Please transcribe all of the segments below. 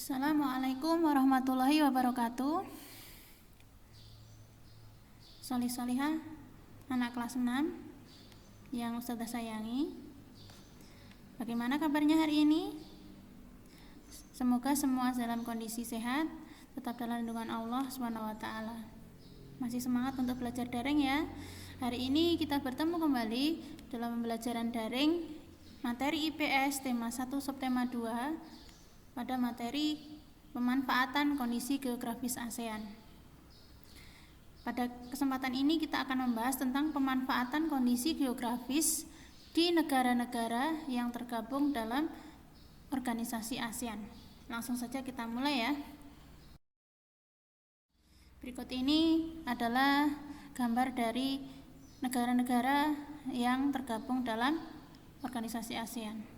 Assalamualaikum warahmatullahi wabarakatuh. Solih-solihah, anak kelas 6 yang Ustazah sayangi. Bagaimana kabarnya hari ini? Semoga semua dalam kondisi sehat, tetap dalam lindungan Allah SWT. Masih semangat untuk belajar daring ya. Hari ini kita bertemu kembali dalam pembelajaran daring materi IPS tema 1 subtema 2 pada materi pemanfaatan kondisi geografis ASEAN. Pada kesempatan ini kita akan membahas tentang pemanfaatan kondisi geografis di negara-negara yang tergabung dalam organisasi ASEAN. Langsung saja kita mulai ya. Berikut ini adalah gambar dari negara-negara yang tergabung dalam organisasi ASEAN.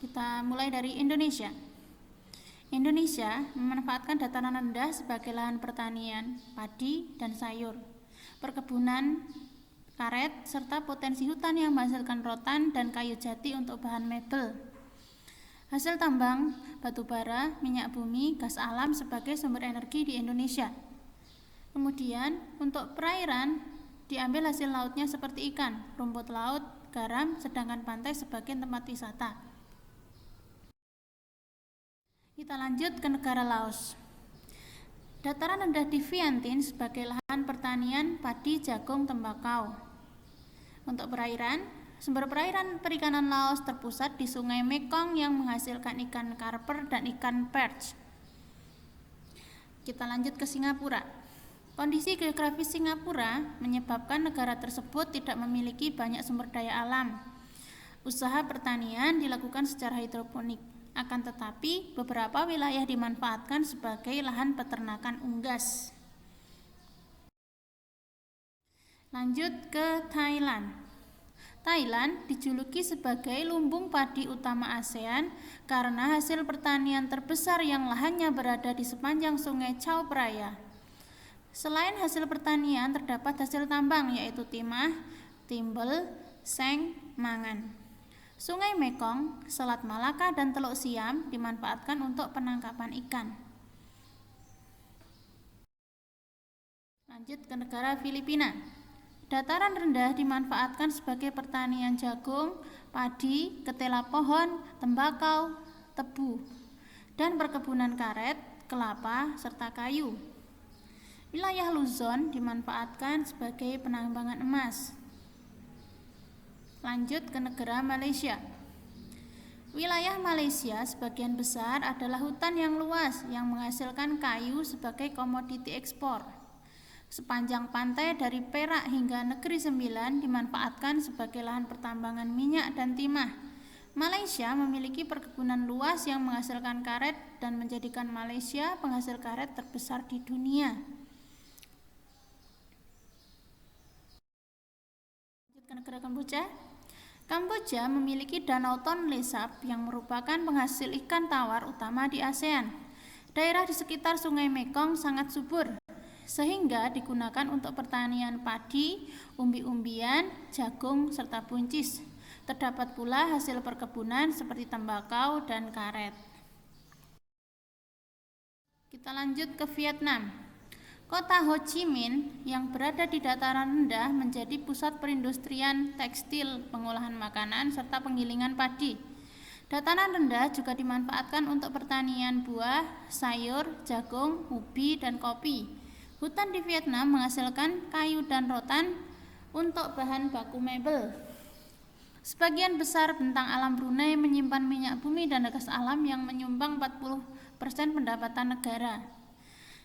Kita mulai dari Indonesia. Indonesia memanfaatkan dataran rendah sebagai lahan pertanian, padi, dan sayur, perkebunan karet, serta potensi hutan yang menghasilkan rotan dan kayu jati untuk bahan mebel. Hasil tambang, batu bara, minyak bumi, gas alam sebagai sumber energi di Indonesia. Kemudian, untuk perairan, diambil hasil lautnya seperti ikan, rumput laut, garam, sedangkan pantai sebagai tempat wisata. Kita lanjut ke negara Laos. Dataran rendah di Vientiane sebagai lahan pertanian padi, jagung, tembakau. Untuk perairan, sumber perairan perikanan Laos terpusat di Sungai Mekong yang menghasilkan ikan karper dan ikan perch. Kita lanjut ke Singapura. Kondisi geografis Singapura menyebabkan negara tersebut tidak memiliki banyak sumber daya alam. Usaha pertanian dilakukan secara hidroponik. Akan tetapi, beberapa wilayah dimanfaatkan sebagai lahan peternakan unggas. Lanjut ke Thailand. Thailand dijuluki sebagai lumbung padi utama ASEAN karena hasil pertanian terbesar yang lahannya berada di sepanjang sungai Chao Phraya. Selain hasil pertanian, terdapat hasil tambang yaitu timah, timbel, seng, mangan. Sungai Mekong, Selat Malaka, dan Teluk Siam dimanfaatkan untuk penangkapan ikan. Lanjut ke negara Filipina. Dataran rendah dimanfaatkan sebagai pertanian jagung, padi, ketela pohon, tembakau, tebu, dan perkebunan karet, kelapa, serta kayu. Wilayah Luzon dimanfaatkan sebagai penambangan emas. Lanjut ke negara Malaysia. Wilayah Malaysia sebagian besar adalah hutan yang luas yang menghasilkan kayu sebagai komoditi ekspor. Sepanjang pantai dari Perak hingga Negeri Sembilan dimanfaatkan sebagai lahan pertambangan minyak dan timah. Malaysia memiliki perkebunan luas yang menghasilkan karet dan menjadikan Malaysia penghasil karet terbesar di dunia. Lanjut ke negara Kamboja. Kamboja memiliki Danau Tonle Sap yang merupakan penghasil ikan tawar utama di ASEAN. Daerah di sekitar Sungai Mekong sangat subur, sehingga digunakan untuk pertanian padi, umbi-umbian, jagung, serta buncis. Terdapat pula hasil perkebunan seperti tembakau dan karet. Kita lanjut ke Vietnam. Kota Ho Chi Minh yang berada di dataran rendah menjadi pusat perindustrian tekstil, pengolahan makanan, serta penggilingan padi. Dataran rendah juga dimanfaatkan untuk pertanian buah, sayur, jagung, ubi, dan kopi. Hutan di Vietnam menghasilkan kayu dan rotan untuk bahan baku mebel. Sebagian besar bentang alam Brunei menyimpan minyak bumi dan gas alam yang menyumbang 40% pendapatan negara.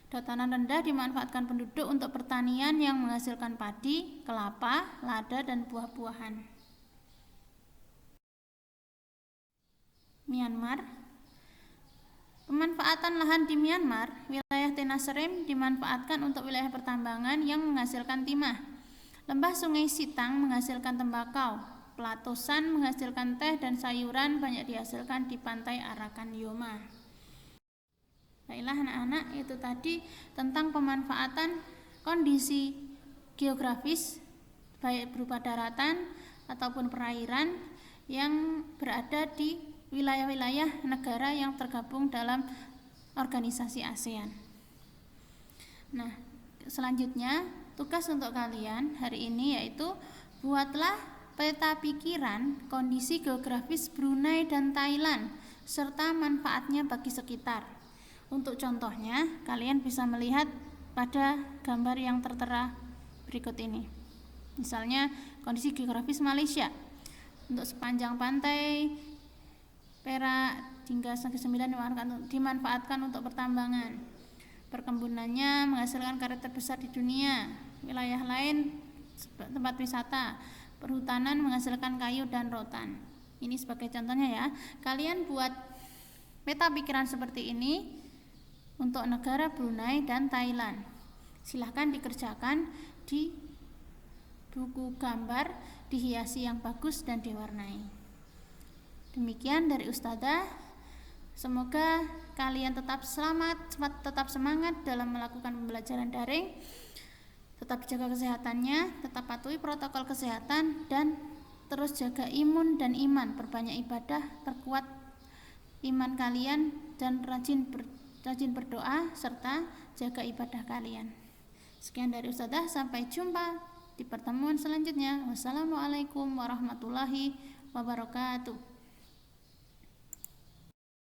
Dataran rendah dimanfaatkan penduduk untuk pertanian yang menghasilkan padi, kelapa, lada, dan buah-buahan. Myanmar. Pemanfaatan lahan di Myanmar, wilayah Tenasserim dimanfaatkan untuk wilayah pertambangan yang menghasilkan timah. Lembah Sungai Sitang menghasilkan tembakau. Plato San menghasilkan teh dan sayuran banyak dihasilkan di pantai Arakan Yoma. Baiklah anak-anak, itu tadi tentang pemanfaatan kondisi geografis baik berupa daratan ataupun perairan yang berada di wilayah-wilayah negara yang tergabung dalam organisasi ASEAN. Nah, selanjutnya tugas untuk kalian hari ini yaitu buatlah peta pikiran kondisi geografis Brunei dan Thailand serta manfaatnya bagi sekitar. Untuk contohnya, kalian bisa melihat pada gambar yang tertera berikut ini. Misalnya kondisi geografis Malaysia. Untuk sepanjang pantai Perak hingga Negeri Sembilan dimanfaatkan untuk pertambangan. Perkebunannya menghasilkan karet terbesar di dunia. Wilayah lain tempat wisata. Perhutanan menghasilkan kayu dan rotan. Ini sebagai contohnya ya. Kalian buat peta pikiran seperti ini untuk negara Brunei dan Thailand. Silahkan dikerjakan di buku gambar, dihiasi yang bagus dan diwarnai. Demikian dari Ustadzah. Semoga kalian tetap selamat, tetap semangat dalam melakukan pembelajaran daring. Tetap jaga kesehatannya, tetap patuhi protokol kesehatan, dan terus jaga imun dan iman. Perbanyak ibadah, perkuat iman kalian, dan rajin berdoa serta jaga ibadah kalian. Sekian dari Ustadzah, sampai jumpa di pertemuan selanjutnya. Wassalamualaikum warahmatullahi wabarakatuh.